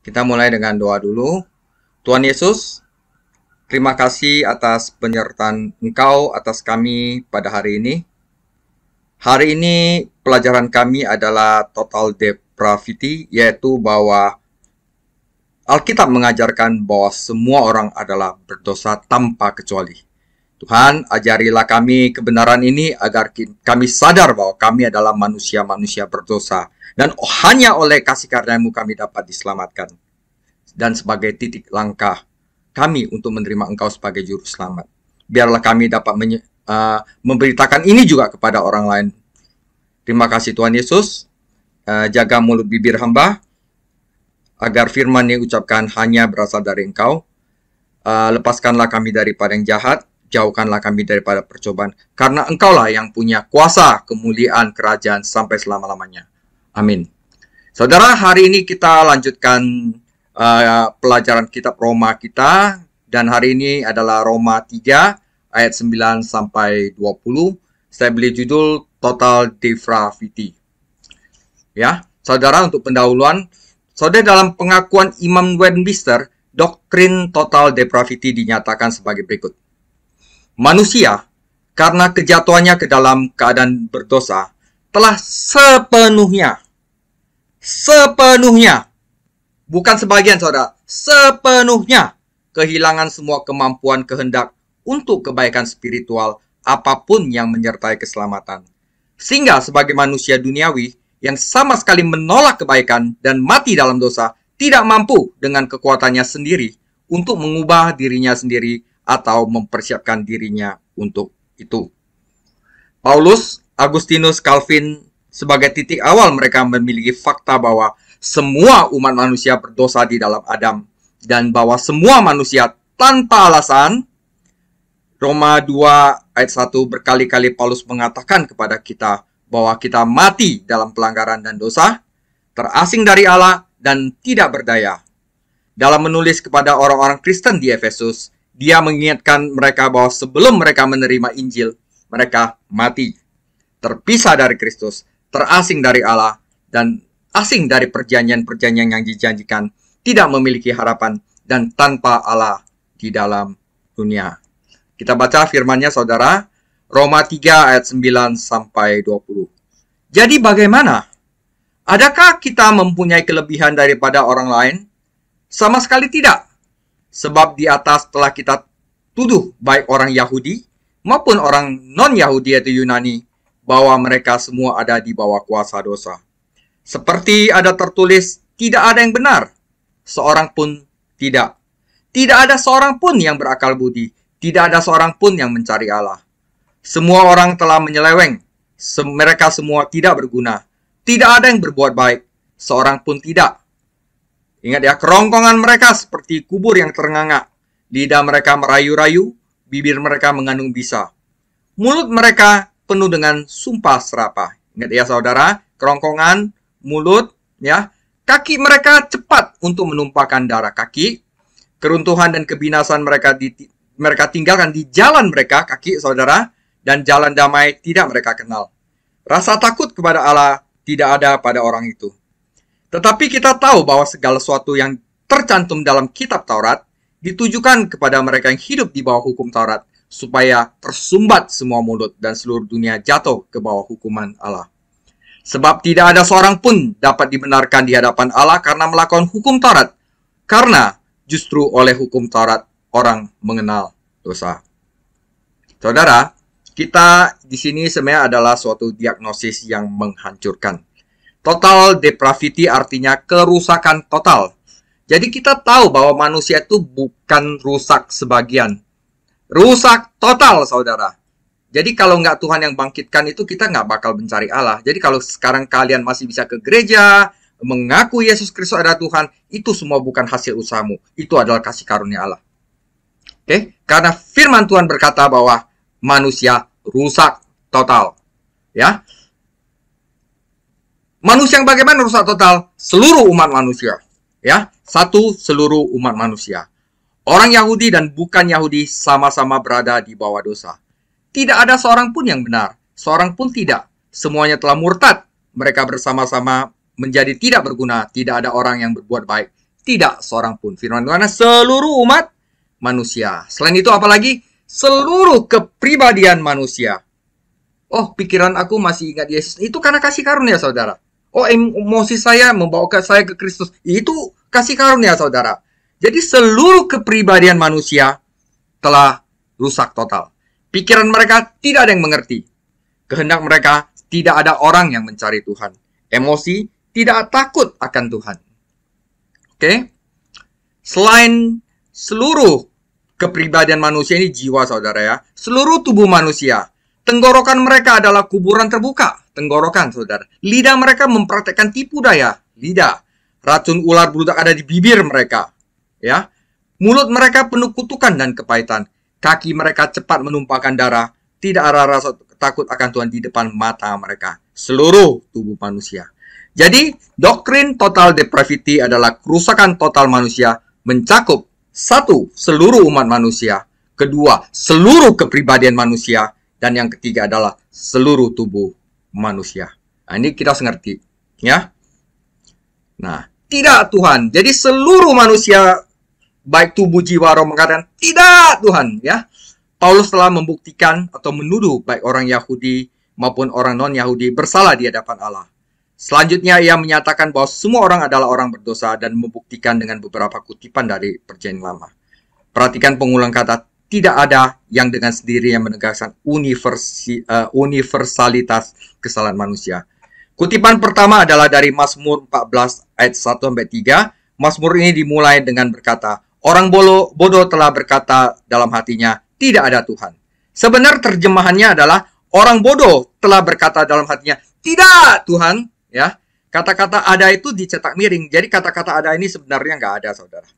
Kita mulai dengan doa dulu. Tuhan Yesus, terima kasih atas penyertaan Engkau atas kami pada hari ini. Hari ini pelajaran kami adalah total depravity, yaitu bahwa Alkitab mengajarkan bahwa semua orang adalah berdosa tanpa kecuali. Tuhan, ajarilah kami kebenaran ini agar kami sadar bahwa kami adalah manusia-manusia berdosa. Dan hanya oleh kasih karunia-Mu kami dapat diselamatkan. Dan sebagai titik langkah kami untuk menerima Engkau sebagai juru selamat. Biarlah kami dapat memberitakan ini juga kepada orang lain. Terima kasih Tuhan Yesus. Jaga mulut bibir hamba, agar firman yang ucapkan hanya berasal dari Engkau. Lepaskanlah kami daripada yang jahat, jauhkanlah kami daripada percobaan, karena Engkaulah yang punya kuasa, kemuliaan, kerajaan sampai selama-lamanya. Amin. Saudara, hari ini kita lanjutkan pelajaran kitab Roma kita, dan hari ini adalah Roma 3 ayat 9 sampai 20. Saya beri judul Total Depravity. Ya, saudara, untuk pendahuluan, saudara, dalam pengakuan Imam Westminster, doktrin total depravity dinyatakan sebagai berikut. Manusia, karena kejatuhannya ke dalam keadaan berdosa, telah sepenuhnya, bukan sebagian saudara, sepenuhnya kehilangan semua kemampuan kehendak untuk kebaikan spiritual apapun yang menyertai keselamatan. Sehingga sebagai manusia duniawi yang sama sekali menolak kebaikan dan mati dalam dosa, tidak mampu dengan kekuatannya sendiri untuk mengubah dirinya sendiri atau mempersiapkan dirinya untuk itu. Paulus, Agustinus, Calvin sebagai titik awal mereka memiliki fakta bahwa semua umat manusia berdosa di dalam Adam, dan bahwa semua manusia tanpa alasan. Roma 2 ayat 1 berkali-kali Paulus mengatakan kepada kita bahwa kita mati dalam pelanggaran dan dosa, terasing dari Allah, dan tidak berdaya. Dalam menulis kepada orang-orang Kristen di Efesus, dia mengingatkan mereka bahwa sebelum mereka menerima Injil, mereka mati, terpisah dari Kristus, terasing dari Allah, dan asing dari perjanjian-perjanjian yang dijanjikan, tidak memiliki harapan, dan tanpa Allah di dalam dunia. Kita baca firman-Nya saudara, Roma 3 ayat 9 sampai 20. Jadi bagaimana? Adakah kita mempunyai kelebihan daripada orang lain? Sama sekali tidak. Sebab di atas telah kita tuduh baik orang Yahudi maupun orang non-Yahudi yaitu Yunani, bahwa mereka semua ada di bawah kuasa dosa. Seperti ada tertulis, tidak ada yang benar, seorang pun tidak. Tidak ada seorang pun yang berakal budi, tidak ada seorang pun yang mencari Allah. Semua orang telah menyeleweng, mereka semua tidak berguna. Tidak ada yang berbuat baik, seorang pun tidak. Ingat ya, kerongkongan mereka seperti kubur yang ternganga. Lidah mereka merayu-rayu, bibir mereka mengandung bisa. Mulut mereka penuh dengan sumpah serapah. Ingat ya saudara, kerongkongan, mulut, ya. Kaki mereka cepat untuk menumpahkan darah kaki. Keruntuhan dan kebinasan mereka tinggalkan di jalan mereka, kaki saudara, dan jalan damai tidak mereka kenal. Rasa takut kepada Allah tidak ada pada orang itu. Tetapi kita tahu bahwa segala sesuatu yang tercantum dalam kitab Taurat ditujukan kepada mereka yang hidup di bawah hukum Taurat, supaya tersumbat semua mulut dan seluruh dunia jatuh ke bawah hukuman Allah. Sebab tidak ada seorang pun dapat dibenarkan di hadapan Allah karena melakukan hukum Taurat, karena justru oleh hukum Taurat orang mengenal dosa. Saudara, kita di sini sebenarnya adalah suatu diagnosis yang menghancurkan. Total depravity artinya kerusakan total. Jadi kita tahu bahwa manusia itu bukan rusak sebagian. Rusak total, saudara. Jadi kalau nggak Tuhan yang bangkitkan itu, kita nggak bakal mencari Allah. Jadi kalau sekarang kalian masih bisa ke gereja, mengaku Yesus Kristus adalah Tuhan, itu semua bukan hasil usahamu. Itu adalah kasih karunia Allah. Oke? Karena firman Tuhan berkata bahwa manusia rusak total. Ya. Manusia yang bagaimana rusak total? Seluruh umat manusia. Ya, satu seluruh umat manusia. Orang Yahudi dan bukan Yahudi sama-sama berada di bawah dosa. Tidak ada seorang pun yang benar, seorang pun tidak. Semuanya telah murtad. Mereka bersama-sama menjadi tidak berguna. Tidak ada orang yang berbuat baik. Tidak seorang pun. Firman Tuhan, seluruh umat manusia. Selain itu apalagi? Seluruh kepribadian manusia. Oh, pikiran aku masih ingat Yesus. Itu karena kasih karunia, saudara. Oh, emosi saya membawa saya ke Kristus. Itu kasih karunia, saudara. Jadi seluruh kepribadian manusia telah rusak total. Pikiran mereka tidak ada yang mengerti. Kehendak mereka tidak ada orang yang mencari Tuhan. Emosi tidak takut akan Tuhan. Oke? Selain seluruh kepribadian manusia ini jiwa, saudara ya. Seluruh tubuh manusia. Tenggorokan mereka adalah kuburan terbuka. Tenggorokan, saudara. Lidah mereka mempraktekkan tipu daya. Lidah. Racun ular beludak ada di bibir mereka. Ya. Mulut mereka penuh kutukan dan kepahitan. Kaki mereka cepat menumpahkan darah. Tidak ada rasa takut akan Tuhan di depan mata mereka. Seluruh tubuh manusia. Jadi, doktrin total depravity adalah kerusakan total manusia mencakup satu, seluruh umat manusia. Kedua, seluruh kepribadian manusia. Dan yang ketiga adalah seluruh tubuh manusia. Nah, ini kita harus ngerti. Ya. Nah, tidak Tuhan. Jadi seluruh manusia, baik tubuh, jiwa, roh mengatakan, tidak Tuhan. Ya. Paulus telah membuktikan atau menuduh baik orang Yahudi maupun orang non-Yahudi bersalah di hadapan Allah. Selanjutnya ia menyatakan bahwa semua orang adalah orang berdosa dan membuktikan dengan beberapa kutipan dari Perjanjian Lama. Perhatikan pengulang kata, tidak ada yang dengan sendiri yang menegaskan universalitas kesalahan manusia. Kutipan pertama adalah dari Mazmur 14 ayat 1-3. Mazmur ini dimulai dengan berkata, orang bodoh telah berkata dalam hatinya, tidak ada Tuhan. Sebenarnya terjemahannya adalah orang bodoh telah berkata dalam hatinya, tidak Tuhan. Ya, kata-kata ada itu dicetak miring. Jadi kata-kata ada ini sebenarnya nggak ada, saudara.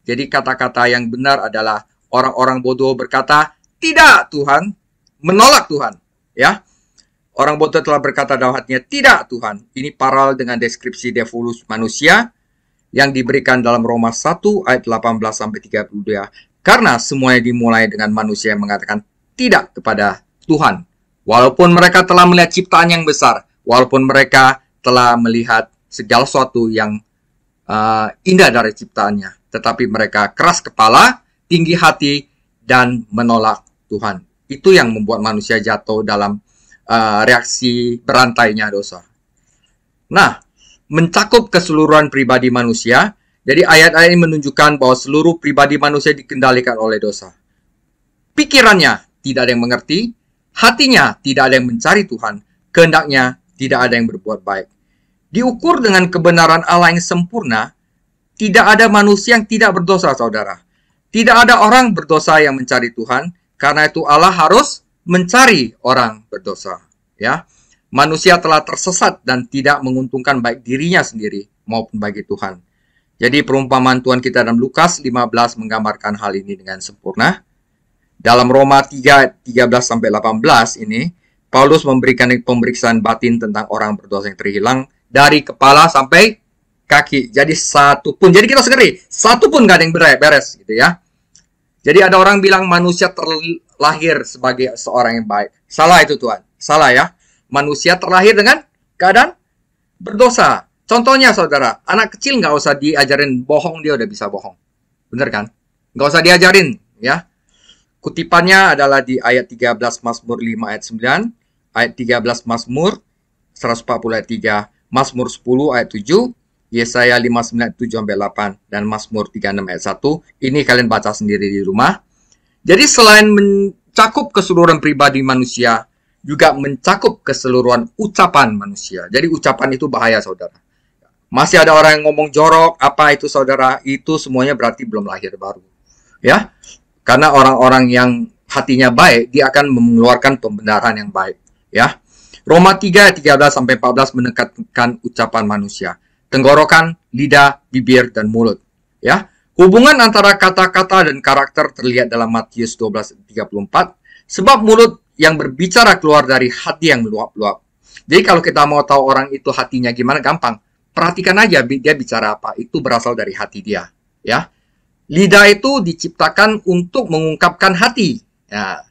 Jadi kata-kata yang benar adalah orang-orang bodoh berkata, tidak Tuhan, menolak Tuhan. Ya, orang bodoh telah berkata dalam hatinya, tidak Tuhan. Ini paralel dengan deskripsi devolus manusia yang diberikan dalam Roma 1 ayat 18-32. Karena semuanya dimulai dengan manusia yang mengatakan tidak kepada Tuhan. Walaupun mereka telah melihat ciptaan yang besar, walaupun mereka telah melihat segala sesuatu yang indah dari ciptaannya, tetapi mereka keras kepala, tinggi hati, dan menolak Tuhan. Itu yang membuat manusia jatuh dalam reaksi berantainya dosa. Nah, mencakup keseluruhan pribadi manusia. Jadi ayat-ayat ini menunjukkan bahwa seluruh pribadi manusia dikendalikan oleh dosa. Pikirannya tidak ada yang mengerti, hatinya tidak ada yang mencari Tuhan, kehendaknya tidak ada yang berbuat baik. Diukur dengan kebenaran Allah yang sempurna, tidak ada manusia yang tidak berdosa, saudara. Tidak ada orang berdosa yang mencari Tuhan, karena itu Allah harus mencari orang berdosa. Ya, manusia telah tersesat dan tidak menguntungkan baik dirinya sendiri maupun bagi Tuhan. Jadi perumpamaan Tuhan kita dalam Lukas 15 menggambarkan hal ini dengan sempurna. Dalam Roma 3, 13-18 ini, Paulus memberikan pemeriksaan batin tentang orang berdosa yang terhilang dari kepala sampai kaki. Jadi satu pun, jadi kita segeri, satu pun gak ada yang beres gitu ya. Jadi ada orang bilang manusia terlahir sebagai seorang yang baik. Salah itu Tuhan, salah ya. Manusia terlahir dengan keadaan berdosa. Contohnya saudara, anak kecil gak usah diajarin bohong, dia udah bisa bohong. Bener kan? Gak usah diajarin ya. Kutipannya adalah di ayat 13 Mazmur 5 ayat 9, ayat 13 Mazmur 140 ayat 3, Mazmur 10 ayat 7, Yesaya 59 ayat 7-8, dan Mazmur 36 ayat 1. Ini kalian baca sendiri di rumah. Jadi selain mencakup keseluruhan pribadi manusia, juga mencakup keseluruhan ucapan manusia. Jadi ucapan itu bahaya, saudara. Masih ada orang yang ngomong jorok, apa itu saudara? Itu semuanya berarti belum lahir baru. Ya, karena orang-orang yang hatinya baik, dia akan mengeluarkan pembenaran yang baik. Ya, Roma 3, 13-14 menekankan ucapan manusia. Tenggorokan, lidah, bibir, dan mulut. Ya, hubungan antara kata-kata dan karakter terlihat dalam Matius 12:34. Sebab mulut yang berbicara keluar dari hati yang meluap-luap. Jadi kalau kita mau tahu orang itu hatinya gimana, gampang. Perhatikan aja dia bicara apa. Itu berasal dari hati dia. Ya, lidah itu diciptakan untuk mengungkapkan hati. Ya.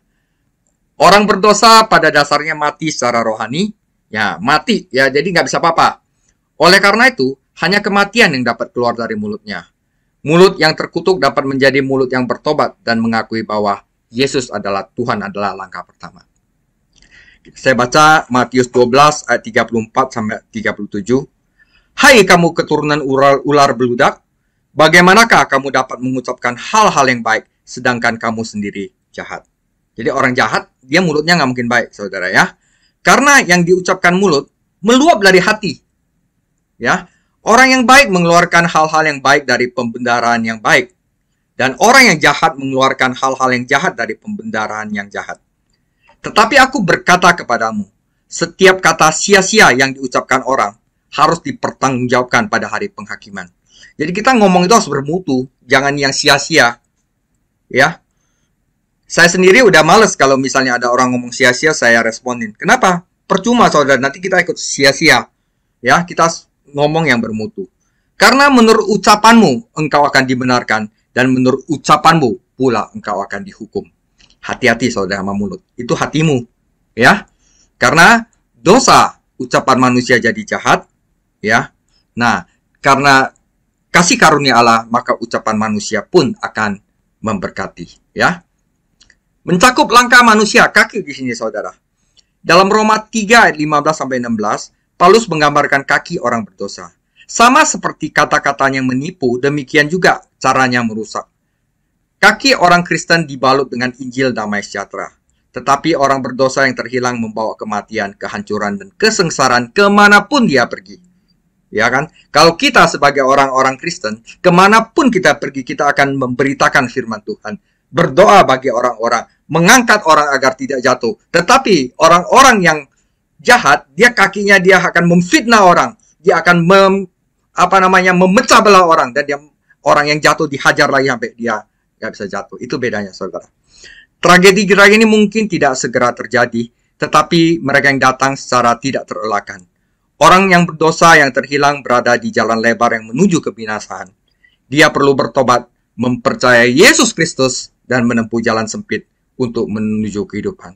Orang berdosa pada dasarnya mati secara rohani, ya mati, ya jadi nggak bisa apa-apa. Oleh karena itu, hanya kematian yang dapat keluar dari mulutnya. Mulut yang terkutuk dapat menjadi mulut yang bertobat dan mengakui bahwa Yesus adalah Tuhan adalah langkah pertama. Saya baca Matius 12 ayat 34 sampai 37. Hai kamu keturunan ular beludak, bagaimanakah kamu dapat mengucapkan hal-hal yang baik sedangkan kamu sendiri jahat? Jadi orang jahat, dia mulutnya nggak mungkin baik, saudara ya. Karena yang diucapkan mulut meluap dari hati. Ya, orang yang baik mengeluarkan hal-hal yang baik dari pembendaraan yang baik. Dan orang yang jahat mengeluarkan hal-hal yang jahat dari pembendaraan yang jahat. Tetapi aku berkata kepadamu, setiap kata sia-sia yang diucapkan orang harus dipertanggungjawabkan pada hari penghakiman. Jadi kita ngomong itu harus bermutu, jangan yang sia-sia. Ya, saya sendiri udah males kalau misalnya ada orang ngomong sia-sia, saya responin. Kenapa? Percuma saudara, nanti kita ikut sia-sia. Ya, kita ngomong yang bermutu. Karena menurut ucapanmu, engkau akan dibenarkan. Dan menurut ucapanmu pula engkau akan dihukum. Hati-hati saudara sama mulut. Itu hatimu. Ya. Karena dosa ucapan manusia jadi jahat. Ya. Nah, karena kasih karunia Allah, maka ucapan manusia pun akan memberkati. Ya. Mencakup langkah manusia, kaki di sini saudara. Dalam Roma 3 ayat 15-16, Paulus menggambarkan kaki orang berdosa. Sama seperti kata-katanya menipu, demikian juga caranya merusak. Kaki orang Kristen dibalut dengan Injil damai sejahtera. Tetapi orang berdosa yang terhilang membawa kematian, kehancuran, dan kesengsaraan kemanapun dia pergi. Ya kan? Kalau kita sebagai orang-orang Kristen, kemanapun kita pergi, kita akan memberitakan firman Tuhan. Berdoa bagi orang-orang, mengangkat orang agar tidak jatuh. Tetapi orang-orang yang jahat, dia kakinya dia akan memfitnah orang. Dia akan memecah belah orang. Dan dia, orang yang jatuh dihajar lagi sampai dia nggak bisa jatuh. Itu bedanya saudara. Tragedi ini mungkin tidak segera terjadi, tetapi mereka yang datang secara tidak terelakkan. Orang yang berdosa yang terhilang berada di jalan lebar yang menuju kebinasaan. Dia perlu bertobat, mempercayai Yesus Kristus, dan menempuh jalan sempit untuk menuju kehidupan.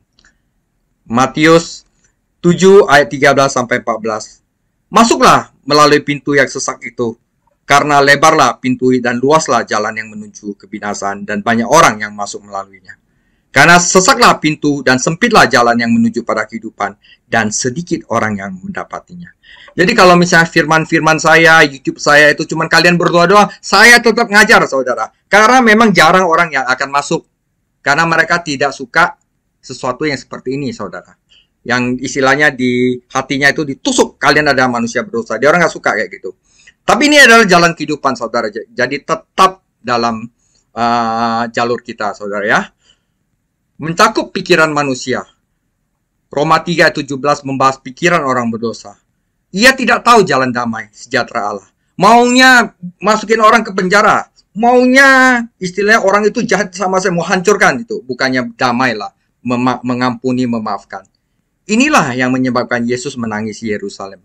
Matius 7 ayat 13-14. Masuklah melalui pintu yang sesak itu, karena lebarlah pintu dan luaslah jalan yang menuju kebinasaan, dan banyak orang yang masuk melaluinya. Karena sesaklah pintu dan sempitlah jalan yang menuju pada kehidupan, dan sedikit orang yang mendapatinya. Jadi kalau misalnya firman-firman saya, YouTube saya itu cuma kalian berdoa-doa, saya tetap ngajar saudara. Karena memang jarang orang yang akan masuk. Karena mereka tidak suka sesuatu yang seperti ini saudara. Yang istilahnya di hatinya itu ditusuk, kalian ada manusia berdosa. Dia orang nggak suka kayak gitu. Tapi ini adalah jalan kehidupan saudara. Jadi tetap dalam jalur kita saudara ya. Mencakup pikiran manusia. Roma 3 ayat 17 membahas pikiran orang berdosa. Ia tidak tahu jalan damai, sejahtera Allah. Maunya masukin orang ke penjara. Maunya istilahnya orang itu jahat sama saya, mau hancurkan itu. Bukannya damailah, mengampuni, memaafkan. Inilah yang menyebabkan Yesus menangisi Yerusalem.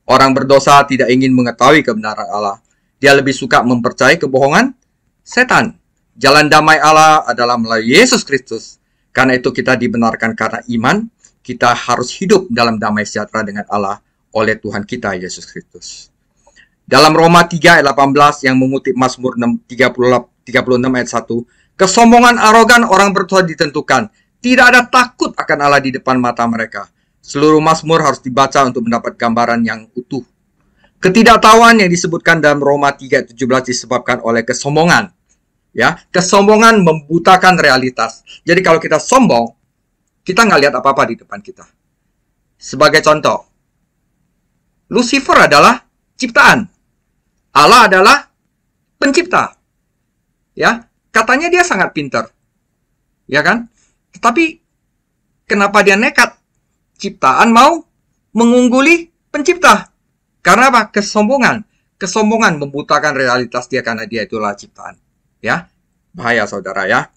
Orang berdosa tidak ingin mengetahui kebenaran Allah. Dia lebih suka mempercayai kebohongan setan. Jalan damai Allah adalah melalui Yesus Kristus. Karena itu kita dibenarkan karena iman. Kita harus hidup dalam damai sejahtera dengan Allah oleh Tuhan kita Yesus Kristus. Dalam Roma 3 ayat 18 yang mengutip Mazmur 36 ayat 1. Kesombongan arogan orang berdosa ditentukan. Tidak ada takut akan Allah di depan mata mereka. Seluruh Mazmur harus dibaca untuk mendapat gambaran yang utuh. Ketidaktahuan yang disebutkan dalam Roma 3:17 disebabkan oleh kesombongan. Ya, kesombongan membutakan realitas. Jadi kalau kita sombong, kita nggak lihat apa-apa di depan kita. Sebagai contoh, Lucifer adalah ciptaan. Allah adalah pencipta. Ya, katanya dia sangat pintar. Ya kan? Tetapi kenapa dia nekat? Ciptaan mau mengungguli pencipta. Karena apa? Kesombongan. Kesombongan membutakan realitas dia karena dia itulah ciptaan. Ya, bahaya saudara ya.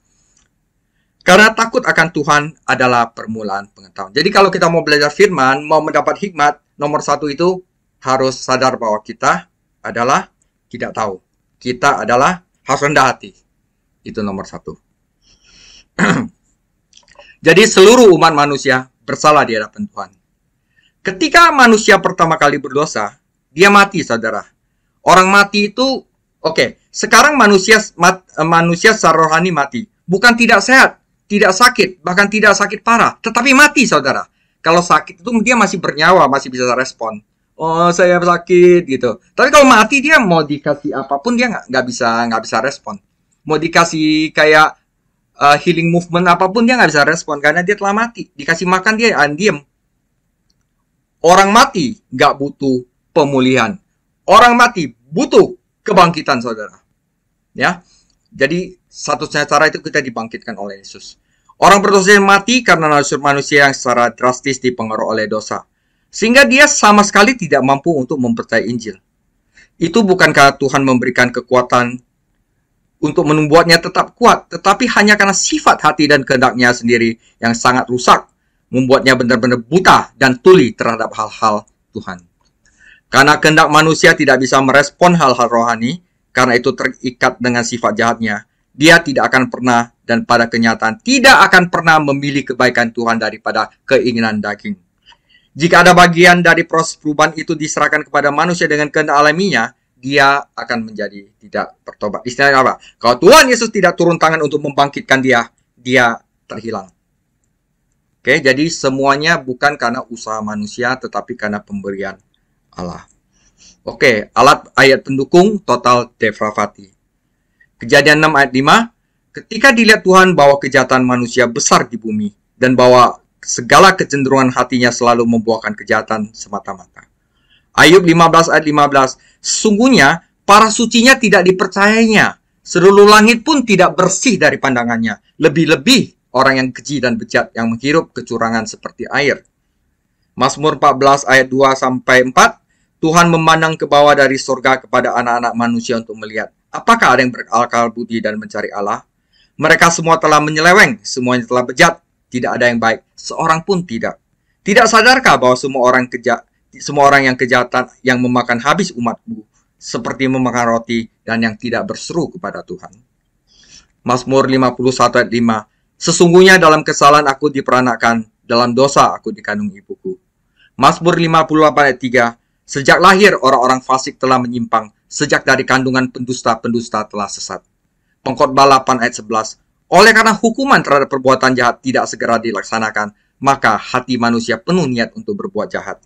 Karena takut akan Tuhan adalah permulaan pengetahuan. Jadi kalau kita mau belajar firman, mau mendapat hikmat, nomor satu itu harus sadar bahwa kita adalah tidak tahu. Kita adalah harus rendah hati. Itu nomor satu. Jadi seluruh umat manusia bersalah di hadapan Tuhan. Ketika manusia pertama kali berdosa, dia mati saudara. Orang mati itu Oke, sekarang manusia secara rohani mati. Bukan tidak sehat, tidak sakit, bahkan tidak sakit parah, tetapi mati, saudara. Kalau sakit itu dia masih bernyawa, masih bisa respon. Oh, saya sakit gitu. Tapi kalau mati dia mau dikasih apapun dia nggak bisa respon. Mau dikasih kayak healing movement apapun dia nggak bisa respon karena dia telah mati. Dikasih makan dia diem. Orang mati nggak butuh pemulihan. Orang mati butuh kebangkitan, saudara. Ya, jadi satu-satunya cara itu kita dibangkitkan oleh Yesus. Orang berdosa mati karena naluri manusia yang secara drastis dipengaruhi oleh dosa. Sehingga dia sama sekali tidak mampu untuk mempercayai Injil. Itu bukan karena Tuhan memberikan kekuatan untuk membuatnya tetap kuat, tetapi hanya karena sifat hati dan kehendaknya sendiri yang sangat rusak, membuatnya benar-benar buta dan tuli terhadap hal-hal Tuhan. Karena kehendak manusia tidak bisa merespon hal-hal rohani, karena itu terikat dengan sifat jahatnya, dia tidak akan pernah dan pada kenyataan tidak akan pernah memilih kebaikan Tuhan daripada keinginan daging. Jika ada bagian dari proses perubahan itu diserahkan kepada manusia dengan kehendak alaminya, dia akan menjadi tidak bertobat. Istilahnya apa? Kalau Tuhan Yesus tidak turun tangan untuk membangkitkan dia, dia terhilang. Oke, jadi semuanya bukan karena usaha manusia, tetapi karena pemberian Allah. Oke, ayat pendukung total depravati. Kejadian 6 ayat 5, ketika dilihat Tuhan bahwa kejahatan manusia besar di bumi, dan bahwa segala kecenderungan hatinya selalu membuahkan kejahatan semata-mata. Ayub 15 ayat 15, sesungguhnya para sucinya tidak dipercayainya, seluruh langit pun tidak bersih dari pandangannya, lebih-lebih orang yang keji dan bejat yang menghirup kecurangan seperti air. Mazmur 14 ayat 2-4, Tuhan memandang ke bawah dari surga kepada anak-anak manusia untuk melihat apakah ada yang berakal budi dan mencari Allah. Mereka semua telah menyeleweng, semuanya telah bejat, tidak ada yang baik, seorang pun tidak. Tidak sadarkah bahwa semua orang yang kejahatan yang memakan habis umatku, seperti memakan roti dan yang tidak berseru kepada Tuhan. Mazmur 51 ayat 5, sesungguhnya dalam kesalahan aku diperanakan, dalam dosa aku dikandung ibuku. Mazmur 58 ayat 3, sejak lahir orang-orang fasik telah menyimpang, sejak dari kandungan pendusta-pendusta telah sesat. Pengkhotbah 8 ayat 11, oleh karena hukuman terhadap perbuatan jahat tidak segera dilaksanakan, maka hati manusia penuh niat untuk berbuat jahat.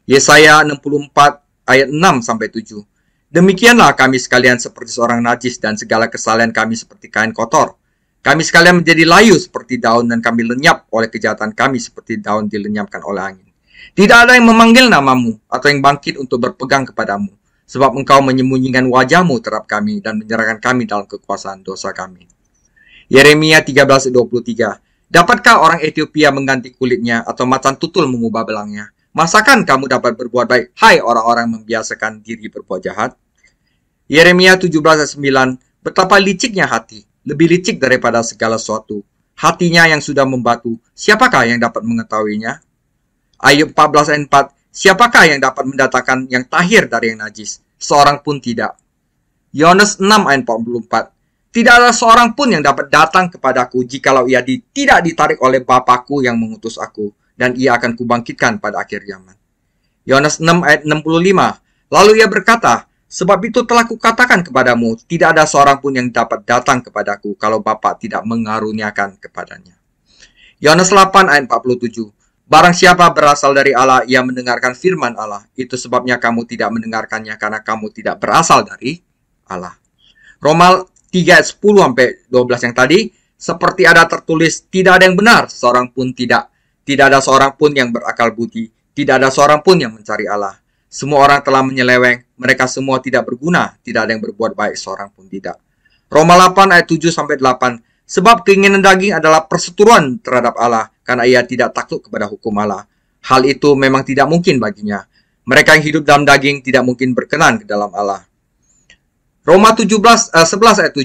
Yesaya 64 ayat 6-7, demikianlah kami sekalian seperti seorang najis dan segala kesalahan kami seperti kain kotor. Kami sekalian menjadi layu seperti daun dan kami lenyap oleh kejahatan kami seperti daun dilenyapkan oleh angin. Tidak ada yang memanggil namamu atau yang bangkit untuk berpegang kepadamu, sebab engkau menyembunyikan wajahmu terhadap kami dan menyerahkan kami dalam kekuasaan dosa kami. Yeremia 13:23, dapatkah orang Ethiopia mengganti kulitnya atau macan tutul mengubah belangnya? Masakan kamu dapat berbuat baik, hai orang-orang membiasakan diri berbuat jahat? Yeremia 17:9, betapa liciknya hati, lebih licik daripada segala sesuatu. Hatinya yang sudah membatu, siapakah yang dapat mengetahuinya? Ayub 14 ayat 4, siapakah yang dapat mendatangkan yang tahir dari yang najis? Seorang pun tidak. Yohanes 6 ayat 44, tidak ada seorang pun yang dapat datang kepadaku jikalau ia tidak ditarik oleh Bapakku yang mengutus aku, dan ia akan kubangkitkan pada akhir zaman. Yohanes 6 ayat 65, lalu ia berkata, sebab itu telah kukatakan kepadamu, tidak ada seorang pun yang dapat datang kepadaku kalau Bapa tidak mengaruniakan kepadanya. Yohanes 8 ayat 47, barang siapa berasal dari Allah, ia mendengarkan firman Allah. Itu sebabnya kamu tidak mendengarkannya, karena kamu tidak berasal dari Allah. Roma 3 ayat 10-12 yang tadi, seperti ada tertulis, tidak ada yang benar, seorang pun tidak. Tidak ada seorang pun yang berakal budi, tidak ada seorang pun yang mencari Allah. Semua orang telah menyeleweng, mereka semua tidak berguna, tidak ada yang berbuat baik, seorang pun tidak. Roma 8 ayat 7-8, sebab keinginan daging adalah perseteruan terhadap Allah, karena ia tidak takluk kepada hukum Allah. Hal itu memang tidak mungkin baginya. Mereka yang hidup dalam daging tidak mungkin berkenan ke dalam Allah. Roma 11 ayat 7.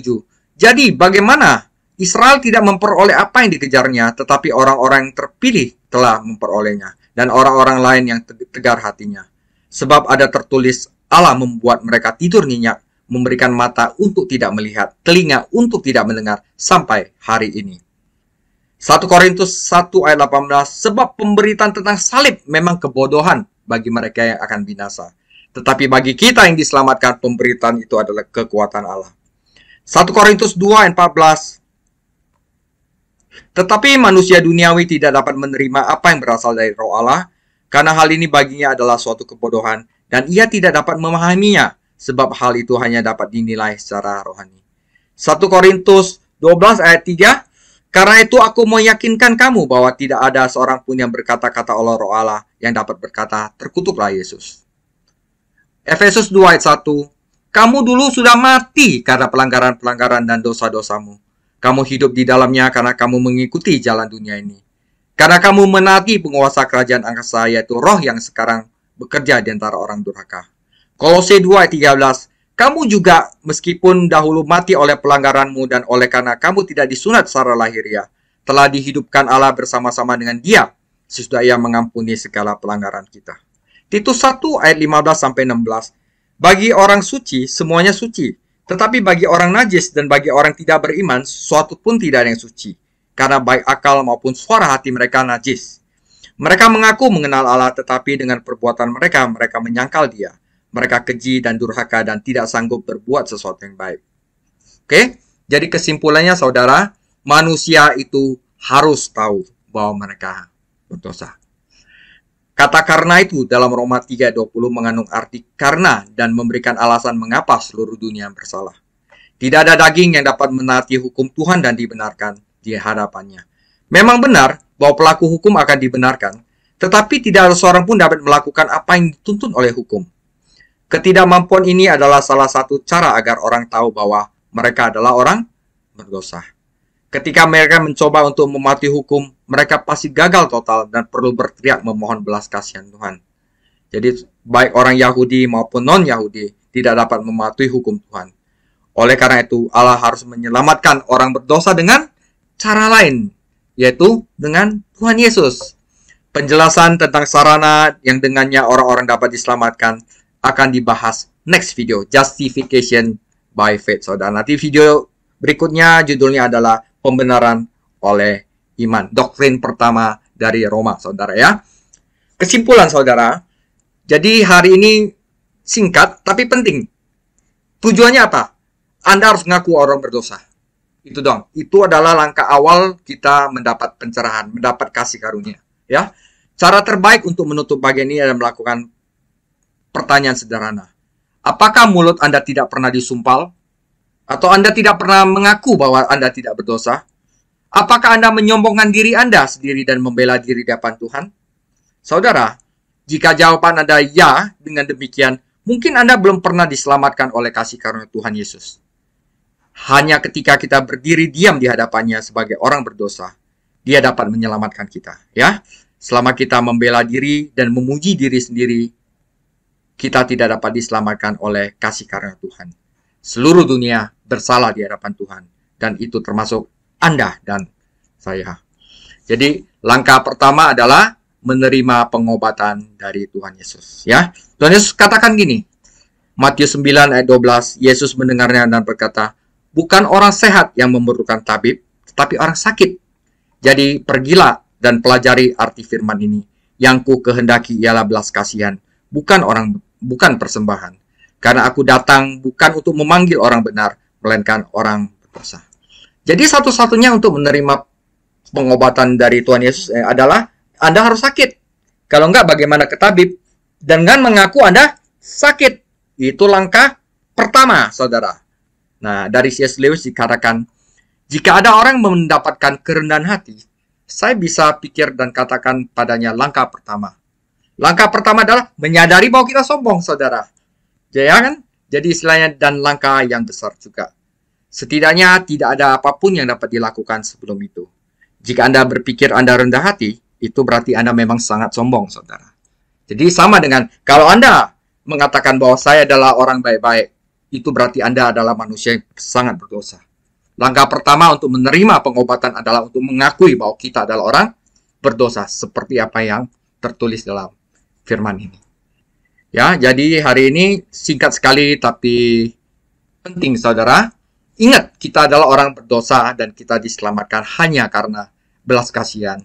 Jadi bagaimana Israel tidak memperoleh apa yang dikejarnya, tetapi orang-orang yang terpilih telah memperolehnya, dan orang-orang lain yang tegar hatinya. Sebab ada tertulis, Allah membuat mereka tidur nyenyak, memberikan mata untuk tidak melihat, telinga untuk tidak mendengar, sampai hari ini. 1 Korintus 1 ayat 18, sebab pemberitaan tentang salib memang kebodohan bagi mereka yang akan binasa. Tetapi bagi kita yang diselamatkan, pemberitaan itu adalah kekuatan Allah. 1 Korintus 2 ayat 14. Tetapi manusia duniawi tidak dapat menerima apa yang berasal dari Roh Allah, karena hal ini baginya adalah suatu kebodohan, dan ia tidak dapat memahaminya, sebab hal itu hanya dapat dinilai secara rohani. 1 Korintus 12 ayat 3. Karena itu aku meyakinkan kamu bahwa tidak ada seorang pun yang berkata-kata oleh Roh Allah yang dapat berkata, terkutuklah Yesus. Efesus 2 ayat 1. Kamu dulu sudah mati karena pelanggaran-pelanggaran dan dosa-dosamu. Kamu hidup di dalamnya karena kamu mengikuti jalan dunia ini. Karena kamu menaati penguasa kerajaan angkasa, yaitu roh yang sekarang bekerja di antara orang durhaka. Kolose 2 ayat 13. Kamu juga meskipun dahulu mati oleh pelanggaranmu dan oleh karena kamu tidak disunat secara lahiriah, telah dihidupkan Allah bersama-sama dengan Dia sesudah Ia mengampuni segala pelanggaran kita. Titus 1 ayat 15-16. Bagi orang suci, semuanya suci. Tetapi bagi orang najis dan bagi orang tidak beriman, suatu pun tidak ada yang suci. Karena baik akal maupun suara hati mereka najis. Mereka mengaku mengenal Allah, tetapi dengan perbuatan mereka menyangkal Dia. Mereka keji dan durhaka dan tidak sanggup berbuat sesuatu yang baik. Oke, jadi kesimpulannya saudara, manusia itu harus tahu bahwa mereka berdosa. Kata karena itu dalam Roma 3:20 mengandung arti karena dan memberikan alasan mengapa seluruh dunia bersalah. Tidak ada daging yang dapat menaati hukum Tuhan dan dibenarkan di hadapannya. Memang benar bahwa pelaku hukum akan dibenarkan, tetapi tidak ada seorang pun dapat melakukan apa yang dituntut oleh hukum. Ketidakmampuan ini adalah salah satu cara agar orang tahu bahwa mereka adalah orang berdosa. Ketika mereka mencoba untuk mematuhi hukum, mereka pasti gagal total dan perlu berteriak memohon belas kasihan Tuhan. Jadi baik orang Yahudi maupun non-Yahudi tidak dapat mematuhi hukum Tuhan. Oleh karena itu Allah harus menyelamatkan orang berdosa dengan cara lain, yaitu dengan Tuhan Yesus. Penjelasan tentang sarana yang dengannya orang-orang dapat diselamatkan akan dibahas next video, Justification by Faith, saudara. Nanti video berikutnya judulnya adalah pembenaran oleh iman, doktrin pertama dari Roma, saudara ya. Kesimpulan saudara, jadi hari ini singkat tapi penting. Tujuannya apa? Anda harus mengaku orang berdosa. Itu dong. Itu adalah langkah awal kita mendapat pencerahan, mendapat kasih karunia, ya. Cara terbaik untuk menutup bagian ini adalah melakukan pertanyaan sederhana. Apakah mulut Anda tidak pernah disumpal? Atau Anda tidak pernah mengaku bahwa Anda tidak berdosa? Apakah Anda menyombongkan diri Anda sendiri dan membela diri di hadapan Tuhan? Saudara, jika jawaban Anda ya, dengan demikian, mungkin Anda belum pernah diselamatkan oleh kasih karunia Tuhan Yesus. Hanya ketika kita berdiri diam di hadapannya sebagai orang berdosa, Dia dapat menyelamatkan kita. Ya, selama kita membela diri dan memuji diri sendiri, kita tidak dapat diselamatkan oleh kasih karunia Tuhan. Seluruh dunia bersalah di hadapan Tuhan. Dan itu termasuk Anda dan saya. Jadi langkah pertama adalah menerima pengobatan dari Tuhan Yesus. Ya, Tuhan Yesus katakan gini. Matius 9 ayat 12. Yesus mendengarnya dan berkata, bukan orang sehat yang memerlukan tabib, tetapi orang sakit. Jadi pergilah dan pelajari arti firman ini. Yang ku kehendaki ialah belas kasihan, bukan persembahan. Karena aku datang bukan untuk memanggil orang benar, melainkan orang berdosa. Jadi satu-satunya untuk menerima pengobatan dari Tuhan Yesus adalah Anda harus sakit. Kalau enggak, bagaimana ke tabib? Dengan mengaku Anda sakit. Itu langkah pertama, saudara. Nah, dari C.S. Lewis dikatakan, jika ada orang mendapatkan kerendahan hati, saya bisa pikir dan katakan padanya langkah pertama. Langkah pertama adalah menyadari bahwa kita sombong, saudara. Ya kan? Jadi istilahnya dan langkah yang besar juga. Setidaknya tidak ada apapun yang dapat dilakukan sebelum itu. Jika Anda berpikir Anda rendah hati, itu berarti Anda memang sangat sombong, saudara. Jadi sama dengan kalau Anda mengatakan bahwa saya adalah orang baik-baik, itu berarti Anda adalah manusia yang sangat berdosa. Langkah pertama untuk menerima pengobatan adalah untuk mengakui bahwa kita adalah orang berdosa, seperti apa yang tertulis dalam firman ini. Ya, jadi hari ini singkat sekali tapi penting, saudara. Ingat, kita adalah orang berdosa dan kita diselamatkan hanya karena belas kasihan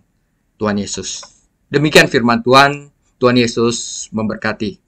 Tuhan Yesus. Demikian firman Tuhan. Tuhan Yesus memberkati.